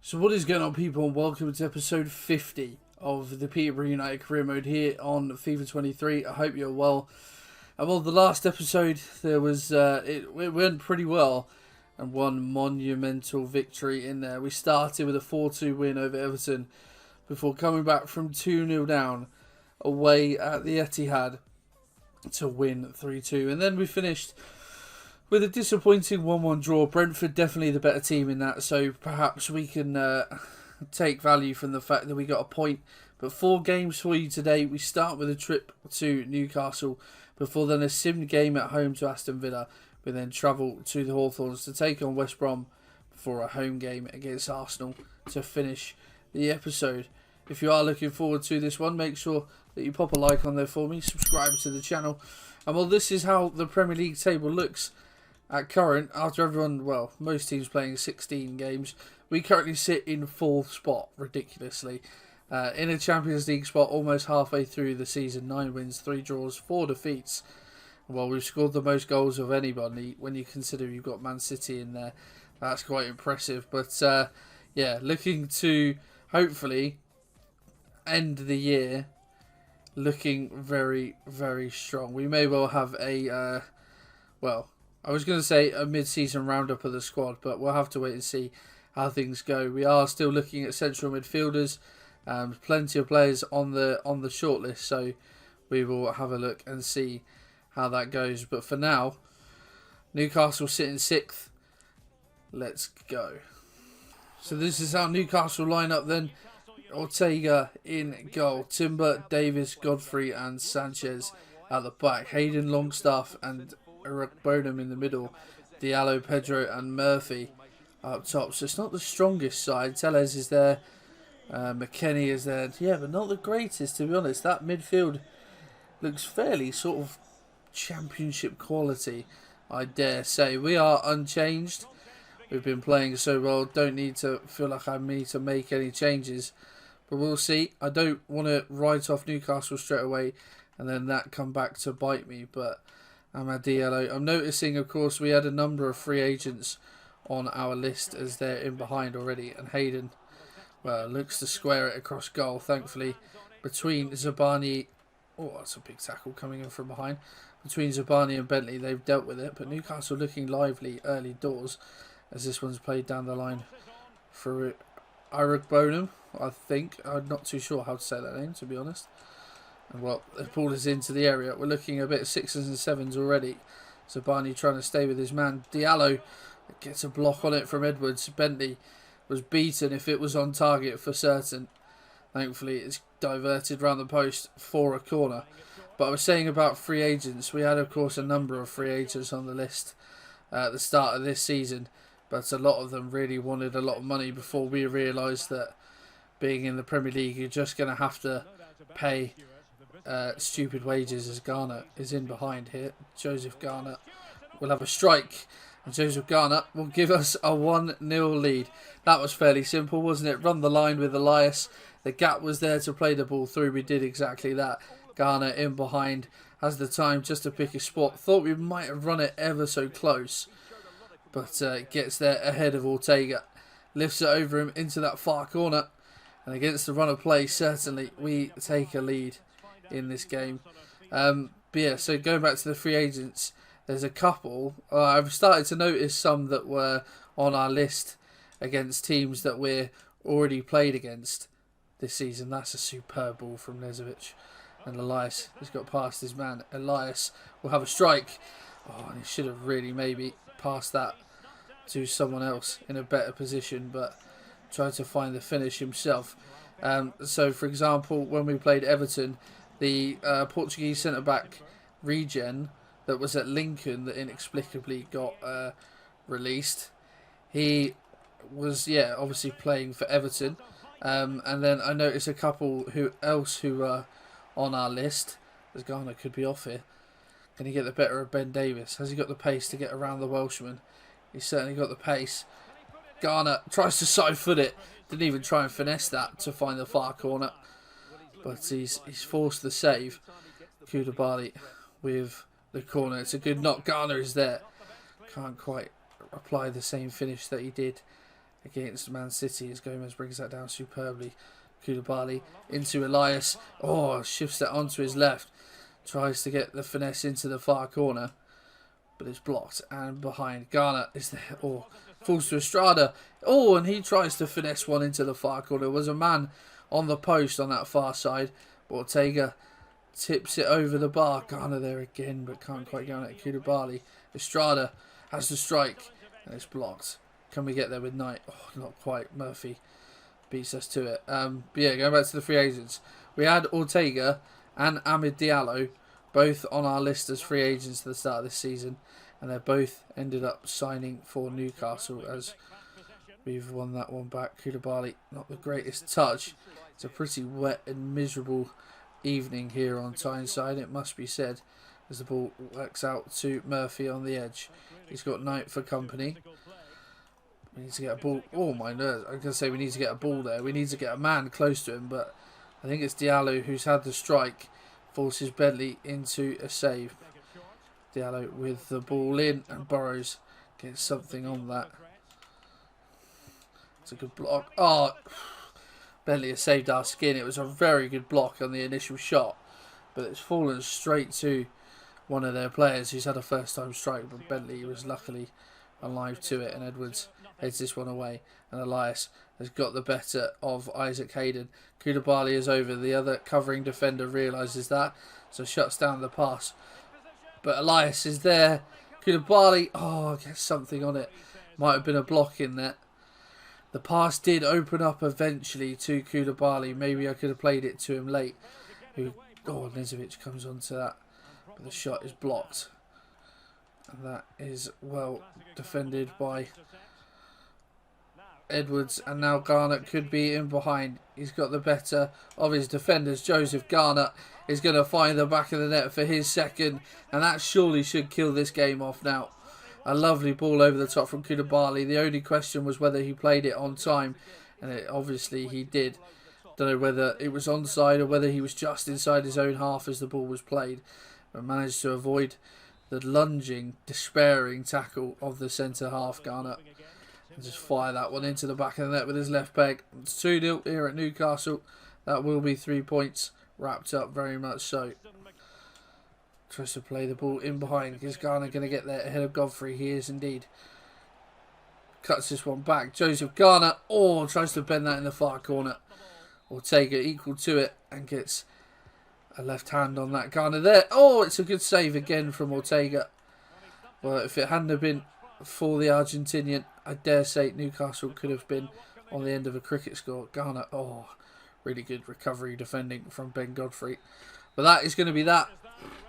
So what is going on, people, and welcome to episode 50 of the Peterborough United career mode here on FIFA 23. I hope you're well. And well, the last episode, there was it went pretty well, and one monumental victory in there. We started with a 4-2 win over Everton before coming back from 2-0 down away at the Etihad to win 3-2. And then we finished with a disappointing 1-1 draw. Brentford definitely the better team in that, so perhaps we can take value from the fact that we got a point. But 4 games for you today. We start with a trip to Newcastle, before then a sim game at home to Aston Villa. We then travel to the Hawthorns to take on West Brom before a home game against Arsenal to finish the episode. If you are looking forward to this one, make sure that you pop a like on there for me, subscribe to the channel. And well, this is how the Premier League table looks at current, after everyone, well, most teams playing 16 games. We currently sit in 4th spot, ridiculously. In a Champions League spot almost halfway through the season. 9 wins, 3 draws, 4 defeats. Well, we've scored the most goals of anybody when you consider you've got Man City in there. That's quite impressive. But, yeah, looking to hopefully end the year looking very, very strong. We may well have a, well, I was going to say a mid-season roundup of the squad, but we'll have to wait and see how things go. We are still looking at central midfielders. Plenty of players on the shortlist, so we will have a look and see how that goes. But for now, Newcastle sitting 6th. Let's go. So this is our Newcastle lineup then. Ortega in goal. Timber, Davis, Godfrey and Sanchez at the back. Hayden, Longstaff and Bonham in the middle. Diallo, Pedro and Murphy up top. So it's not the strongest side. Tellez is there. McKennie is there. Yeah, but not the greatest, to be honest. That midfield looks fairly sort of championship quality, I dare say. We are unchanged. We've been playing so well. Don't need to feel like I need to make any changes. But we'll see. I don't want to write off Newcastle straight away and then that come back to bite me. But Amad Diallo. I'm noticing, of course, we had a number of free agents on our list as they're in behind already. And Hayden, well, looks to square it across goal, thankfully, between Zabani. Oh, that's a big tackle coming in from behind. Between Zabani and Bentley, they've dealt with it. But Newcastle looking lively early doors as this one's played down the line for Iruk Bonham, I think. I'm not too sure how to say that name, to be honest. And well, the ball is into the area. We're looking a bit 6s and 7s already. Zabani trying to stay with his man. Diallo gets a block on it from Edwards. Bentley was beaten if it was on target for certain. Thankfully, it's diverted round the post for a corner. But I was saying about free agents. We had, of course, a number of free agents on the list at the start of this season. But a lot of them really wanted a lot of money before we realised that being in the Premier League, you're just going to have to pay stupid wages, as Garner is in behind here. Joseph Garner will have a strike. And Joseph Garner will give us a 1-0 lead. That was fairly simple, wasn't it? Run the line with Elias. The gap was there to play the ball through. We did exactly that. Garner in behind. Has the time just to pick a spot. Thought we might have run it ever so close. But gets there ahead of Ortega. Lifts it over him into that far corner. And against the run of play, certainly we take a lead in this game. But yeah, so going back to the free agents, there's a couple. I've started to notice some that were on our list against teams that we're already played against this season. That's a superb ball from Nezovic. And Elias has got past his man. Elias will have a strike. Oh, and he should have really maybe passed that to someone else in a better position, but tried to find the finish himself. So, for example, when we played Everton, the Portuguese centre-back Regen that was at Lincoln that inexplicably got released. He was, yeah, obviously playing for Everton. And then I noticed a couple who were on our list, as Garner could be off here. Can he get the better of Ben Davis? Has he got the pace to get around the Welshman? He's certainly got the pace. Garner tries to side foot it. Didn't even try and finesse that to find the far corner. But he's forced the save. Koulibaly with the corner. It's a good knock. Garner is there. Can't quite apply the same finish that he did against Man City as Gomez brings that down superbly. Koulibaly into Elias. Oh, shifts that onto his left. Tries to get the finesse into the far corner, but it's blocked. And behind, Garner is there. Oh, falls to Estrada. Oh, and he tries to finesse one into the far corner. There was a man on the post on that far side. Ortega tips it over the bar. Garner there again, but can't quite get on it. Koulibaly. Estrada has the strike, and it's blocked. Can we get there with Knight? Oh, not quite. Murphy beats us to it. But yeah, going back to the free agents. We had Ortega and Amid Diallo both on our list as free agents at the start of this season. And they both ended up signing for Newcastle as we've won that one back. Koulibaly, not the greatest touch. It's a pretty wet and miserable evening here on Tyneside, it must be said, as the ball works out to Murphy on the edge. He's got Knight for company. We need to get a ball. Oh my nerves. I was going to say we need to get a ball there. We need to get a man close to him, but I think it's Diallo who's had the strike. Forces Bentley into a save. Diallo with the ball in, and Burrows gets something on that. It's a good block. Oh, Bentley has saved our skin. It was a very good block on the initial shot, but it's fallen straight to one of their players who's had a first time strike, but Bentley was luckily alive to it, and Edwards heads this one away, and Elias has got the better of Isaac Hayden. Koulibaly is over. The other covering defender realises that, so shuts down the pass. But Elias is there. Koulibaly, oh, gets something on it. Might have been a block in there. The pass did open up eventually to Koulibaly. Maybe I could have played it to him late. Oh, Nezovic comes onto that. But the shot is blocked. And that is well defended by Edwards, and now Garnett could be in behind. He's got the better of his defenders. Joseph Garnett is going to find the back of the net for his second, and that surely should kill this game off now. A lovely ball over the top from Koulibaly. The only question was whether he played it on time, and obviously he did. Don't know whether it was onside or whether he was just inside his own half as the ball was played, but managed to avoid the lunging, despairing tackle of the centre half, Garnett. And just fire that one into the back of the net with his left peg. It's 2-0 here at Newcastle. That will be 3 points wrapped up, very much so. Tries to play the ball in behind. Is Garner going to get there ahead of Godfrey? He is indeed. Cuts this one back. Joseph Garner. Oh, tries to bend that in the far corner. Ortega equal to it and gets a left hand on that. Garner there. Oh, it's a good save again from Ortega. Well, if it hadn't have been for the Argentinian, I dare say Newcastle could have been on the end of a cricket score. Garner, oh, really good recovery defending from Ben Godfrey. But that is going to be that.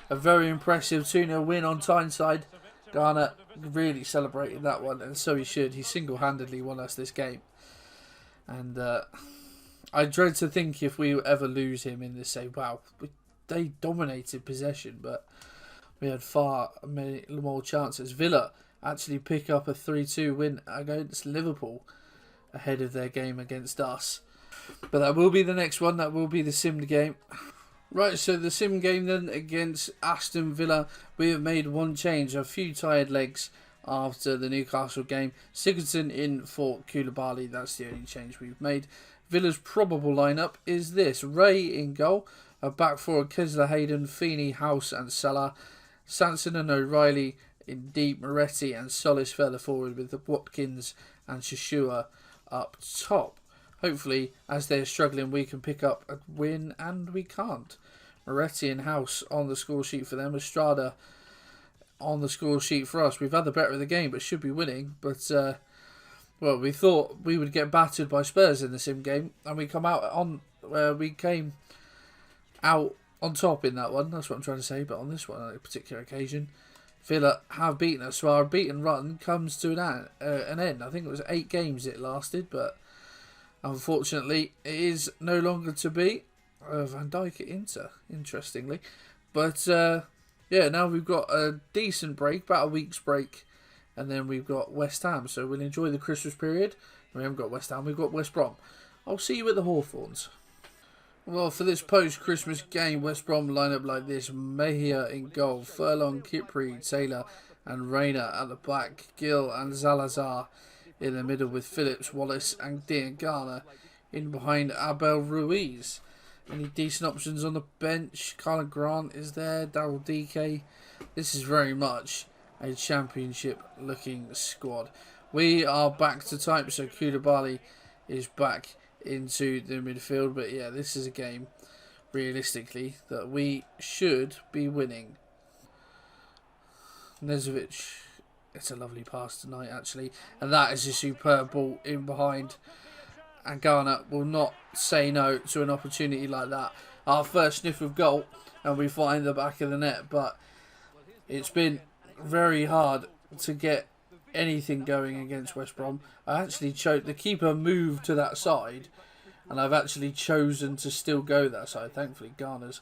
A very impressive 2-0 win on Tyneside. Garner really celebrated that one, and so he should. He single-handedly won us this game. And I dread to think if we ever lose him in this, say, wow, they dominated possession, but we had far many more chances. Villa actually pick up a 3-2 win against Liverpool ahead of their game against us. But that will be the next one. That will be the sim game. Right, so the sim game then against Aston Villa. We have made one change. A few tired legs after the Newcastle game. Sigurdsson in for Koulibaly. That's the only change we've made. Villa's probable lineup is this. Ray in goal. A back four, Kessler, Hayden, Feeney, House and Salah. Sanson and O'Reilly in deep. Moretti and Solis further forward with Watkins and Shashua up top. Hopefully, as they're struggling, we can pick up a win, and we can't. Moretti and House on the score sheet for them. Estrada on the score sheet for us. We've had the better of the game, but should be winning. But, well, we thought we would get battered by Spurs in the sim game, and we came out on top in that one. That's what I'm trying to say. But on this one, on a particular occasion, Villa have beaten us. So our beaten run comes to an end. I think it was 8 games it lasted, but unfortunately, it is no longer to be. Van Dijk at Inter, interestingly. But, yeah, now we've got a decent break, about a week's break. And then we've got West Ham. So we'll enjoy the Christmas period. We haven't got West Ham, we've got West Brom. I'll see you at the Hawthorns. Well, for this post-Christmas game, West Brom line up like this. Mejia in goal, Furlong, Kipri, Taylor and Rayner at the back. Gill and Zalazar in the middle with Phillips, Wallace and Dean Garner. In behind Abel Ruiz. Any decent options on the bench? Carla Grant is there. Daryl DK. This is very much a championship looking squad. We are back to type, so Koulibaly is back into the midfield. But yeah, this is a game, realistically, that we should be winning. Nezovic, it's a lovely pass tonight, actually. And that is a superb ball in behind. And Garner will not say no to an opportunity like that. Our first sniff of goal, and we find the back of the net. But it's been very hard to get anything going against West Brom. I actually chose the keeper moved to that side, and I've actually chosen to still go that side. Thankfully, Garner's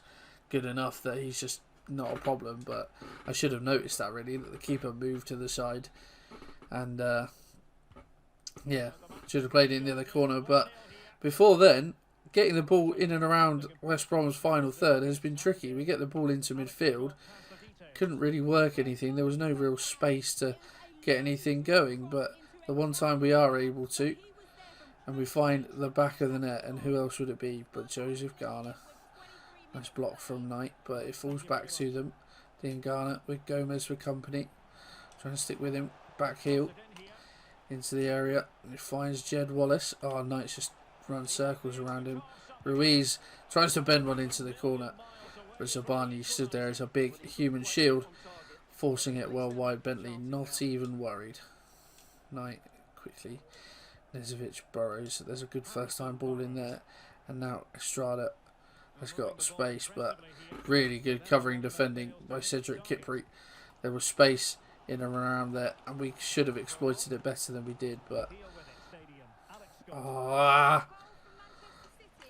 good enough that he's just not a problem. But I should have noticed that, really, that the keeper moved to the side, and yeah, should have played it in the other corner. But before then, getting the ball in and around West Brom's final third has been tricky. We get the ball into midfield, couldn't really work anything. There was no real space to get anything going. But the one time we are able to, and we find the back of the net, and who else would it be but Joseph Garner? Nice block from Knight, but it falls back to them. Dean Garner with Gomez for company, trying to stick with him. Back heel into the area. He finds Jed Wallace. Oh, Knight's just run circles around him. Ruiz tries to bend one into the corner, but Zabani stood there as a big human shield, forcing it well wide. Bentley not even worried. Knight quickly. Nezovic burrows. There's a good first time ball in there, and now Estrada has got space, but really good covering defending by Cedric Kipri. There was space in and around there, and we should have exploited it better than we did. But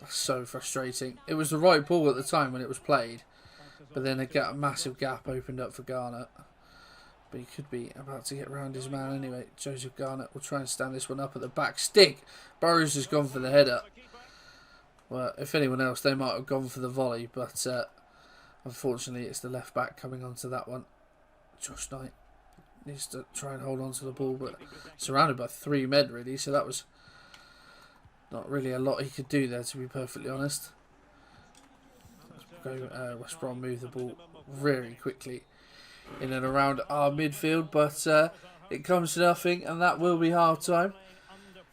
so frustrating. It was the right ball at the time when it was played, but then a massive gap opened up for Garner. But he could be about to get round his man anyway. Joseph Garner will try and stand this one up at the back. Stick! Burrows has gone for the header. Well, if anyone else, they might have gone for the volley, but unfortunately it's the left back coming onto that one. Josh Knight needs to try and hold on to the ball, but surrounded by three men, really, so that was not really a lot he could do there, to be perfectly honest. West Brom move the ball very quickly in and around our midfield, but it comes to nothing, and that will be half time.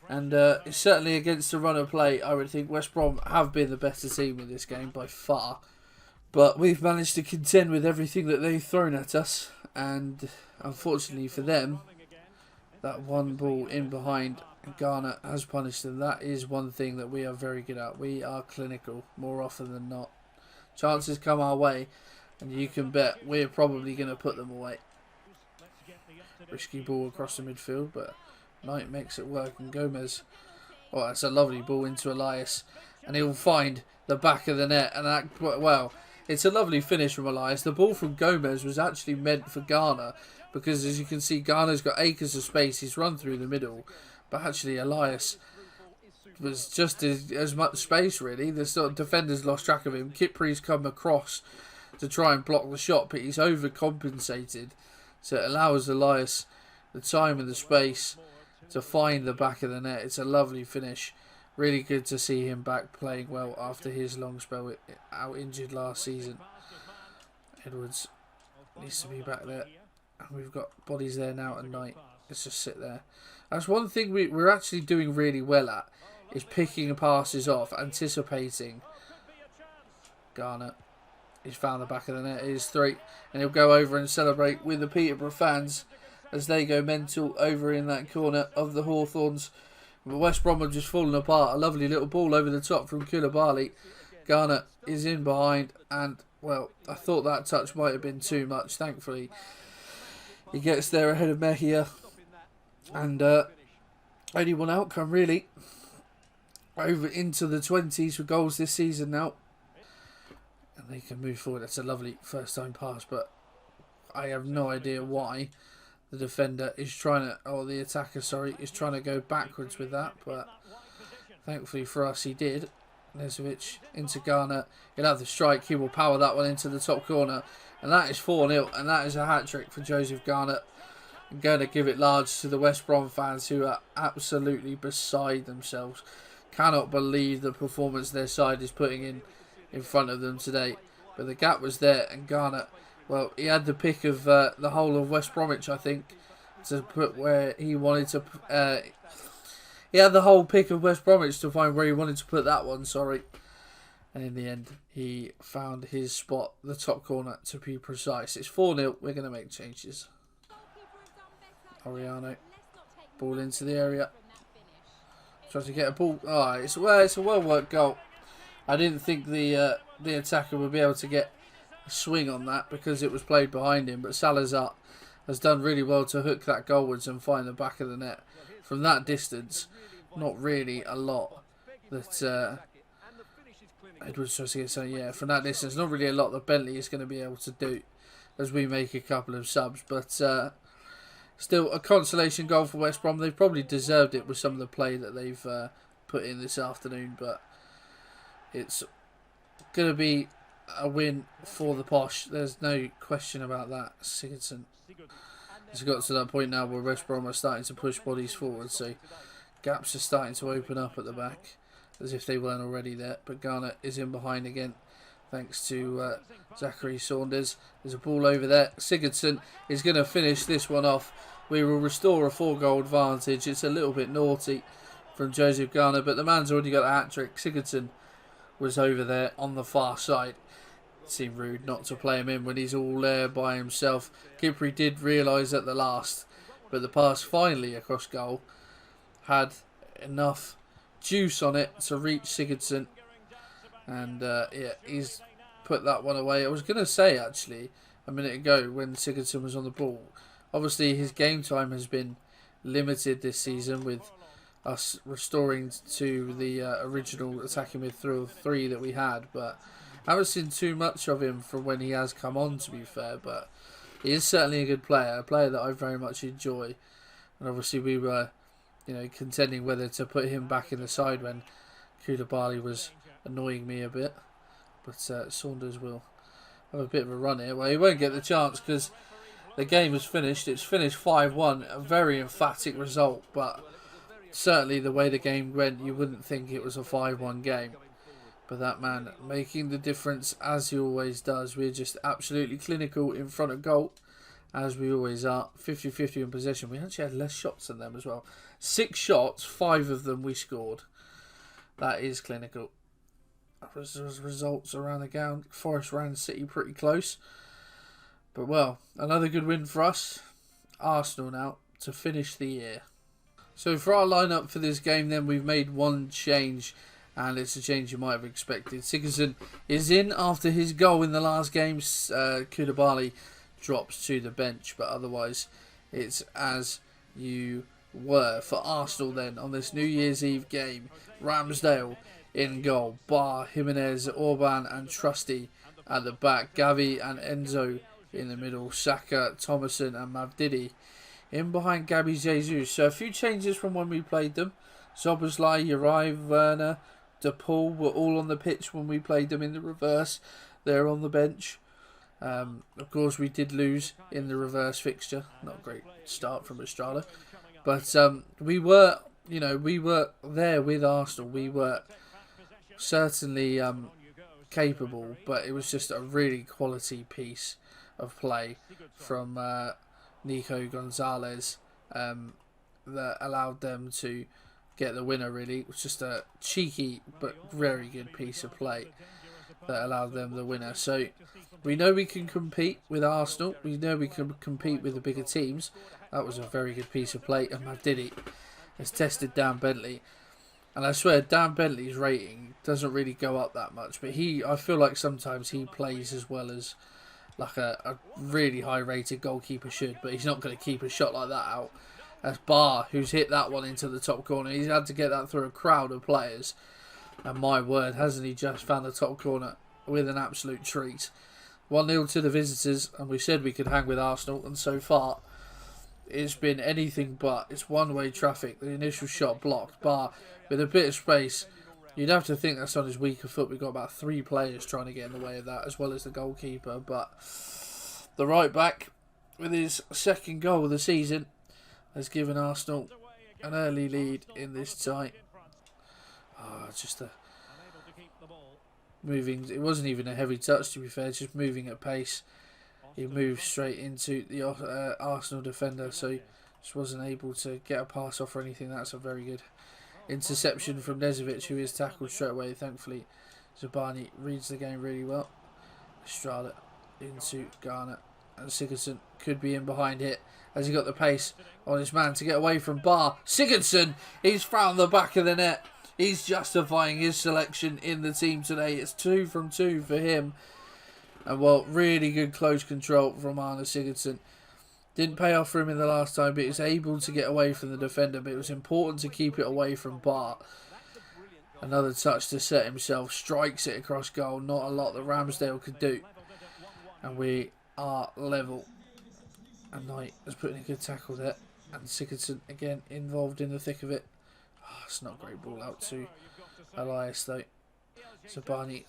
And it's certainly against the run of play, I would think West Brom have been the better team in this game by far. But we've managed to contend with everything that they've thrown at us. And unfortunately for them, that one ball in behind Garner has punished them. That is one thing that we are very good at. We are clinical more often than not. Chances come our way, and you can bet we're probably going to put them away. Risky ball across the midfield, but Knight makes it work, and Gomez, oh, that's a lovely ball into Elias, and he'll find the back of the net, and that, well, it's a lovely finish from Elias. The ball from Gomez was actually meant for Garner, because as you can see, Garner's got acres of space. He's run through the middle, but actually Elias was just as much space, really. The sort of defenders lost track of him. Kipri's come across to try and block the shot, but he's overcompensated, so it allows Elias the time and the space to find the back of the net. It's a lovely finish. Really good to see him back playing well after his long spell out injured last season. Edwards needs to be back there. And we've got bodies there now at night. Let's just sit there. That's one thing we're actually doing really well at, is picking passes off, anticipating. Garner, he's found the back of the net. It is 3. And he'll go over and celebrate with the Peterborough fans as they go mental over in that corner of the Hawthorns. But West Brom have just fallen apart. A lovely little ball over the top from Koulibaly. Garner is in behind, and, well, I thought that touch might have been too much. Thankfully, he gets there ahead of Mejia. And only one outcome, really. Over into the 20s for goals this season now. And they can move forward. That's a lovely first-time pass, but I have no idea why the defender is trying to, or the attacker, sorry, is trying to go backwards with that, but thankfully for us he did. Nezovic into Garner. He'll have the strike. He will power that one into the top corner, and that is 4-0, and that is a hat-trick for Joseph Garner. I'm going to give it large to the West Brom fans, who are absolutely beside themselves. Cannot believe the performance their side is putting in front of them today. But the gap was there, and Garner, well, he had the pick of the whole of West Bromwich, I think, to put where he wanted to. He had the whole pick of West Bromwich to find where he wanted to put that one, sorry. And in the end, he found his spot, the top corner, to be precise. It's 4-0. We're going to make changes. Oriano. Ball into the area. Tries to get a ball. Oh, it's a well-worked goal. I didn't think the attacker would be able to get a swing on that because it was played behind him. But Salazar has done really well to hook that goalwards and find the back of the net. From that distance, not really a lot that Edwards tries to get. So yeah, from that distance, not really a lot that Bentley is going to be able to do as we make a couple of subs. But still, a consolation goal for West Brom. They've probably deserved it with some of the play that they've put in this afternoon. But it's going to be a win for the Posh. There's no question about that. Sigurdsson has got to that point now where West Brom are starting to push bodies forward. So gaps are starting to open up at the back as if they weren't already there. But Garner is in behind again thanks to Zachary Saunders. There's a ball over there. Sigurdsson is going to finish this one off. We will restore a 4-goal advantage. It's a little bit naughty from Joseph Garner, but the man's already got a hat-trick. Sigurdsson was over there on the far side. It seemed rude not to play him in when he's all there by himself. Kipri did realise at the last, but the pass finally across goal had enough juice on it to reach Sigurdsson. And yeah, he's put that one away. I was going to say, actually, a minute ago when Sigurdsson was on the ball, obviously his game time has been limited this season with us restoring to the original attacking midfield three that we had. But I haven't seen too much of him from when he has come on, to be fair. But he is certainly a good player, a player that I very much enjoy. And obviously we were, contending whether to put him back in the side when Koulibaly was annoying me a bit. But Saunders will have a bit of a run here. Well, he won't get the chance because the game is finished. It's finished 5-1. A very emphatic result. But certainly the way the game went, you wouldn't think it was a 5-1 game. But that man making the difference as he always does. We're just absolutely clinical in front of goal, as we always are. 50-50 in possession. We actually had less shots than them as well. 6 shots, 5 of them we scored. That is clinical. Results around the ground. Forest ran City pretty close. But well, another good win for us. Arsenal now to finish the year. So for our lineup for this game then, we've made one change. And it's a change you might have expected. Sigurdsson is in after his goal in the last game. Koulibaly drops to the bench. But otherwise, it's as you were. For Arsenal then, on this New Year's Eve game, Ramsdale in goal. Bar, Jimenez, Orban and Trusty at the back. Gavi and Enzo in the middle. Saka, Thomason and Mavdidi in behind Gabi Jesus. So a few changes from when we played them. Szoboszlai, Uri, Werner, De Paul were all on the pitch when we played them in the reverse. They're on the bench. Of course, we did lose in the reverse fixture. Not a great start from Estrada. But we were there with Arsenal. We were certainly capable, but it was just a really quality piece of play from Nico Gonzalez that allowed them to get the winner. Really, it was just a cheeky but very good piece of play that allowed them the winner. So we know we can compete with Arsenal. We know we can compete with the bigger teams. That was a very good piece of play, and Mavdidi has tested Dan Bentley. And I swear, Dan Bentley's rating doesn't really go up that much, but I feel like sometimes he plays as well as like a really high-rated goalkeeper should, but he's not going to keep a shot like that out. That's Bar, who's hit that one into the top corner. He's had to get that through a crowd of players. And my word, hasn't he just found the top corner with an absolute treat. 1-0 to the visitors, and we said we could hang with Arsenal, and so far it's been anything but. It's one-way traffic. The initial shot blocked. Bar, with a bit of space, you'd have to think that's on his weaker foot. We've got about 3 players trying to get in the way of that, as well as the goalkeeper. But the right back with his second goal of the season, has given Arsenal an early lead in this tie. Just a moving. It wasn't even a heavy touch, to be fair. Just moving at pace. He moved straight into the Arsenal defender, so just wasn't able to get a pass off or anything. That's a very good interception from Nezovic, who is tackled straight away. Thankfully, Zabani reads the game really well. Estrada into Garner, and Sigurdsson could be in behind it as he got the pace on his man to get away from Barr. Sigurdsson, he's found the back of the net. He's justifying his selection in the team today. It's 2 from 2 for him. And well, really good close control from Arne Sigurdsson. Didn't pay off for him in the last time, but he was able to get away from the defender. But it was important to keep it away from Barr. Another touch to set himself. Strikes it across goal. Not a lot that Ramsdale could do. And we are level. And Knight has put in a good tackle there. And Sigurdsson again involved in the thick of it. It's not a great ball out to Elias though. Zabani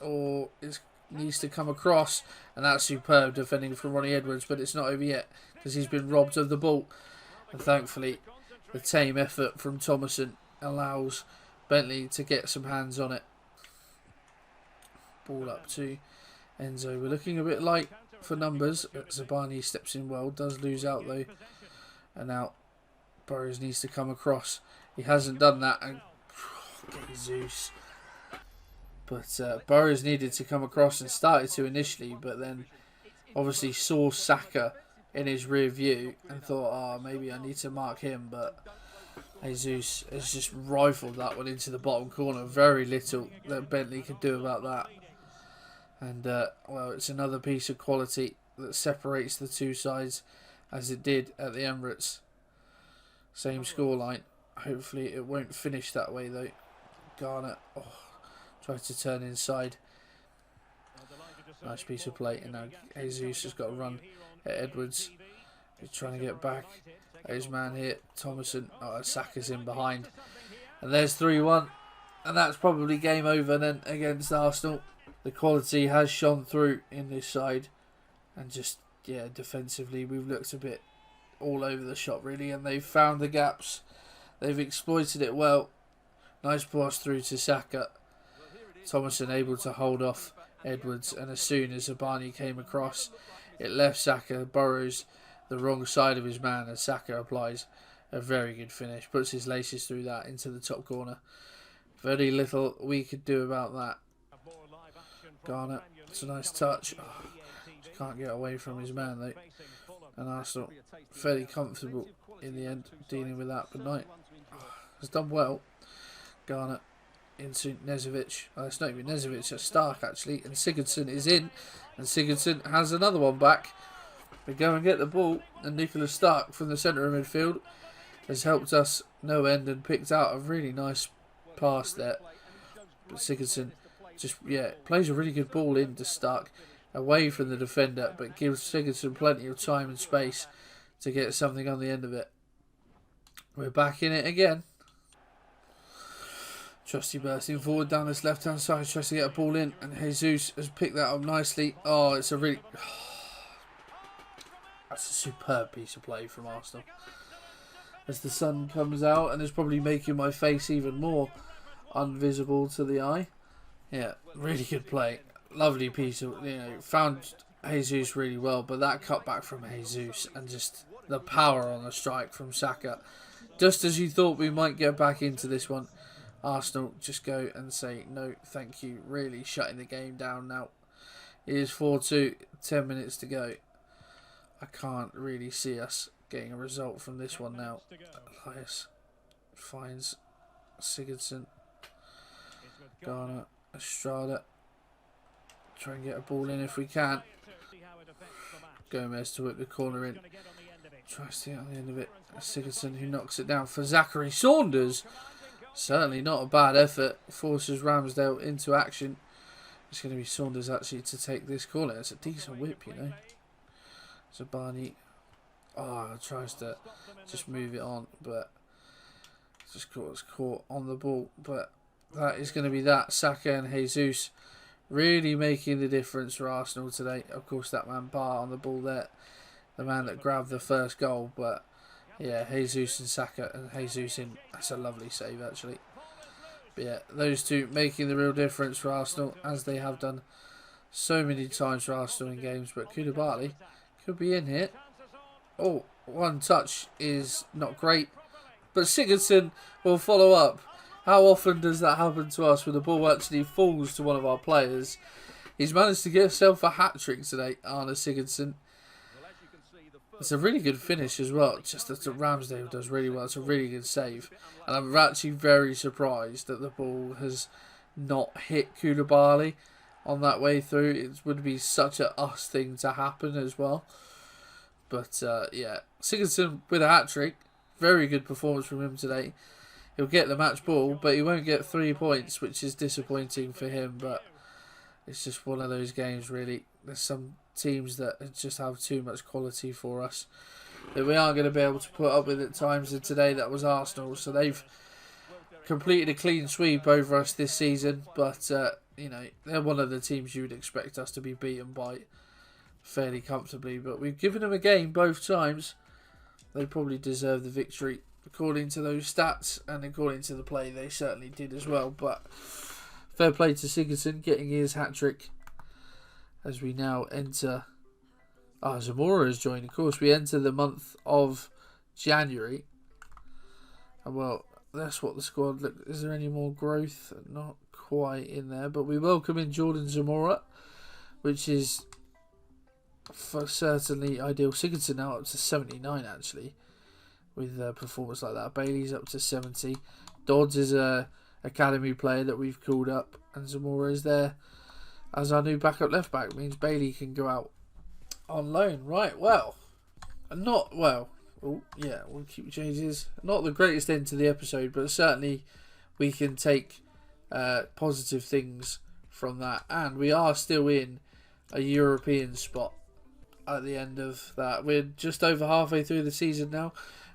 needs to come across, and that's superb defending from Ronnie Edwards, but it's not over yet because he's been robbed of the ball. And thankfully, the tame effort from Thomason allows Bentley to get some hands on it. Ball up to Enzo. We're looking a bit light for numbers. Zabani steps in well, does lose out though, and now Burrows needs to come across. He hasn't done that, and Jesus. But Burrows needed to come across and started to initially, but then obviously saw Saka in his rear view and thought, maybe I need to mark him. But Jesus has just rifled that one into the bottom corner. Very little that Bentley could do about that. And, well, it's another piece of quality that separates the two sides as it did at the Emirates. Same scoreline. Hopefully it won't finish that way though. Garner tried to turn inside. Nice piece of play, and now Jesus has got a run at Edwards. He's trying to get back at his man here. Thomason, Saka's in behind. And there's 3-1. And that's probably game over then against Arsenal. The quality has shone through in this side. And just, yeah, defensively we've looked a bit all over the shop really, and they've found the gaps. They've exploited it well. Nice pass through to Saka. Thomason able to hold off Edwards, and as soon as Zabani came across, it left Saka Burrows the wrong side of his man, and Saka applies a very good finish. Puts his laces through that into the top corner. Very little we could do about that. Garner, it's a nice touch. Just can't get away from his man though. And Arsenal fairly comfortable in the end dealing with that, but Knight has done well. Garner into Nezovic. It's not even Nezovic, it's Stark actually. And Sigurdsson is in. And Sigurdsson has another one back. We go and get the ball. And Nicholas Stark from the centre of midfield has helped us no end and picked out a really nice pass there. But Sigurdsson just, plays a really good ball into Stark away from the defender, but gives Sigurdsson plenty of time and space to get something on the end of it. We're back in it again. Trusty bursting forward down this left hand side, tries to get a ball in, and Jesus has picked that up nicely. It's a really... That's a superb piece of play from Arsenal. As the sun comes out and is probably making my face even more invisible to the eye. Yeah, really good play. Lovely piece of, found Jesus really well, but that cut back from Jesus and just the power on the strike from Saka. Just as you thought we might get back into this one, Arsenal just go and say no thank you, really shutting the game down now. It is 4-2, 10 minutes to go. I can't really see us getting a result from this one now. Elias finds Sigurdsson. Garner, Estrada. Try and get a ball in if we can. Gomez to work the corner in. Tries to get on the end of it. Sigurdsson who knocks it down for Zachary Saunders. Certainly not a bad effort. Forces Ramsdale into action. It's going to be Saunders actually to take this corner. It's a decent whip, Zabani tries to just move it on, but just caught on the ball. But that is going to be that. Saka and Jesus really making the difference for Arsenal today. Of course, that man Barr on the ball there the man that grabbed the first goal. But yeah, Jesus and Saka, and Jesus in, that's a lovely save actually. But yeah, those two making the real difference for Arsenal, as they have done so many times for Arsenal in games. But Koulibaly could be in here. Oh, one touch is not great, but Sigurdsson will follow up. How often does that happen to us when the ball actually falls to one of our players? He's managed to get himself a hat-trick today, Arne Sigurdsson. It's a really good finish as well, just that Ramsdale does really well. It's a really good save. And I'm actually very surprised that the ball has not hit Koulibaly on that way through. It would be such a us thing to happen as well. But yeah, Sigurdsson with a hat-trick. Very good performance from him today. He'll get the match ball, but he won't get 3 points, which is disappointing for him. But it's just one of those games, really. There's some teams that just have too much quality for us that we aren't going to be able to put up with at times. And today that was Arsenal, so they've completed a clean sweep over us this season. But you know, they're one of the teams you would expect us to be beaten by fairly comfortably. But we've given them a game both times. They probably deserve the victory according to those stats, and according to the play they certainly did as well. But fair play to Sigurdsson getting his hat-trick as we now enter... Zamora has joined. Of course, we enter the month of January. And well, that's what the squad... Look, is there any more growth? Not quite in there. But we welcome in Jordan Zamora, which is for certainly ideal. Sigurdsson now up to 79, actually, with a performance like that. Bailey's up to 70. Dodds is a academy player that we've called up, and Zamora is there as our new backup left back. Means Bailey can go out on loan. Right, well, not well. Oh yeah, we'll keep changes. Not the greatest end to the episode, but certainly we can take positive things from that, and we are still in a European spot at the end of that. We're just over halfway through the season now.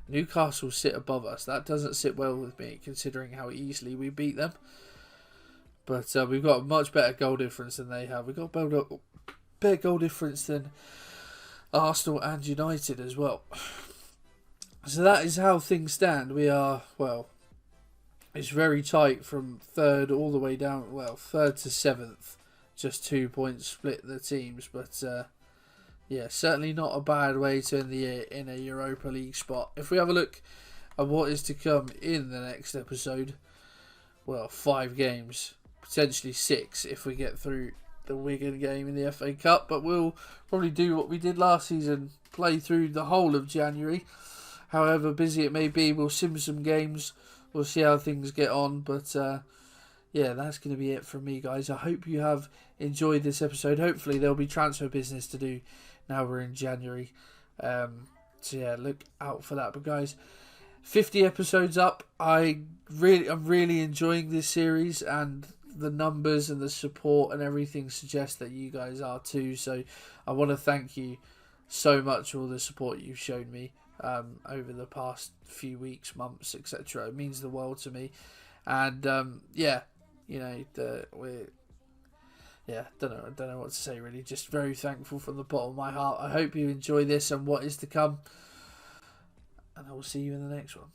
Newcastle sit above us. That doesn't sit well with me, considering how easily we beat them. But we've got a much better goal difference than they have. We've got a better goal difference than Arsenal and United as well. So that is how things stand. We are, well, it's very tight from third all the way down. Well, third to seventh. Just 2 points split the teams. But yeah, certainly not a bad way to end the year in a Europa League spot. If we have a look at what is to come in the next episode, well, 5 games, potentially 6 if we get through the Wigan game in the FA Cup. But we'll probably do what we did last season, play through the whole of January. However busy it may be, we'll sim some games. We'll see how things get on. But yeah, that's going to be it from me, guys. I hope you have enjoyed this episode. Hopefully there'll be transfer business to do now we're in January. So yeah, look out for that. But guys, 50 episodes up. I'm really enjoying this series, and the numbers and the support and everything suggests that you guys are too. So I want to thank you so much for all the support you've shown me over the past few weeks, months, etc. It means the world to me. And yeah, you know, don't know what to say really. Just very thankful from the bottom of my heart. I hope you enjoy this and what is to come, and I will see you in the next one.